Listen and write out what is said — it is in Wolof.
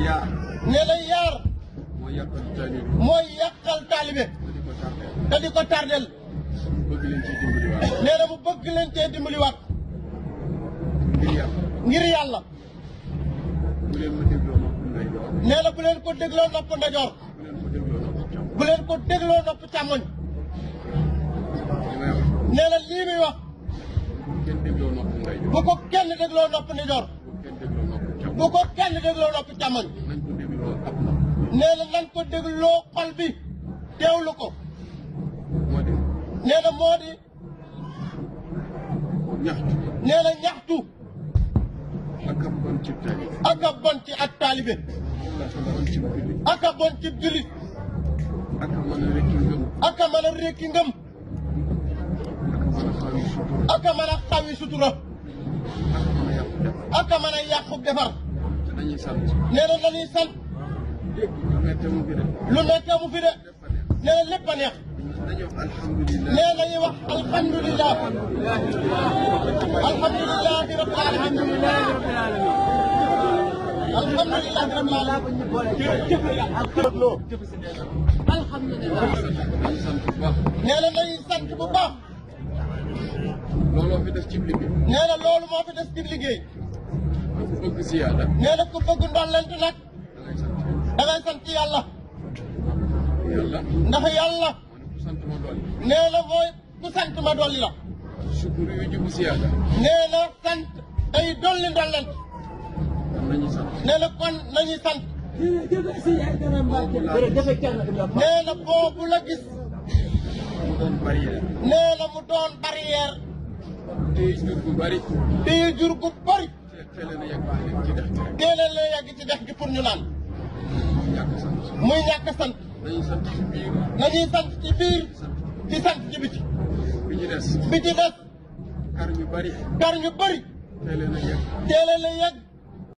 yaar. nee na yaar. mooy yàqal taalibe. mooy yàqal taalibe. te di ko tardel. bëgg leen cee dimbaliwaat. nee na mu bëgg leen cee dimbaliwaat. ngir yàlla. ngir yàlla. bu leen ma dégloo nopp ndeyjoor. nee na bu leen ko dégloo nopp ndajoor. bu leen ko dégloo nopp bu leen ko dégloo nopp càmmoñ. càmm. li may wax. nee na lii muy wax. kenn dégloo nopp ndeyjoor. bu ko kenn dégloo nopp ndajoor. kenn dégloo nopp càmm. bu ko kenn dégloo nopp càmmoñ. nañ ko dégloo ab nopp. nee na nañ ko dégloo xol bi teewlu ko. moo di. nee na moo di. ñaxtu. nee na ñaxtu. ak ab bon ci taalibe. ak a bon ci ak taalibe. ak a bon ci jullit. ak a bon ci jullit. ak a mën a rekki ngëm. ak a mën a rékki ngëm. ak a mën a xawi sutura. ak a mën a xawi sutura. ak a mën a yàqu defar. ak a mën a yàqu defar. te dañuy sant. nee na dañuy sant. lu nekk mu fi de. lu nekk mu fi de. nee na lépp a neex. dañuy wax alhamdulilah. nee na ñuy wax alhamdulilah. alhamdulilah rabbil alamin. alhamdulilah rabbil alamin. alhamdulilah. dañuy sant bu baax. nee na dañuy sant bu baax. looloo fi def ci liggéey. nee na loolu moo fi des ci liggéey. ku bëgg ziyaada. nee na ku bëgg ndollent nag. da ngay sant. da ngay sant yàlla. yàlla. ndax yàlla. ku sant ma dolli. nee na mooy ku sant ma dolli la. sukuru yu jibu ziyaada. nee na sant day dolli ndollent. kon nañu sant. nee na kon nañuy sant. nee na boobu la gis. mu doon barrière. nee na mu doon barrière. tey jur gu bari. téye jur gu bari. teel na yàgg ci dex gi rek. teelal la yàgg ci dex gi pour ñu naan. ñàkk sant. muy ñàkk sant. dañuy sant ci biir. nañuy sant ci biir. di sant ci biti. bi ci des. bi ci des. kar ñu bari. kar ñu bari. teel na yàgg. teelal la yàgg.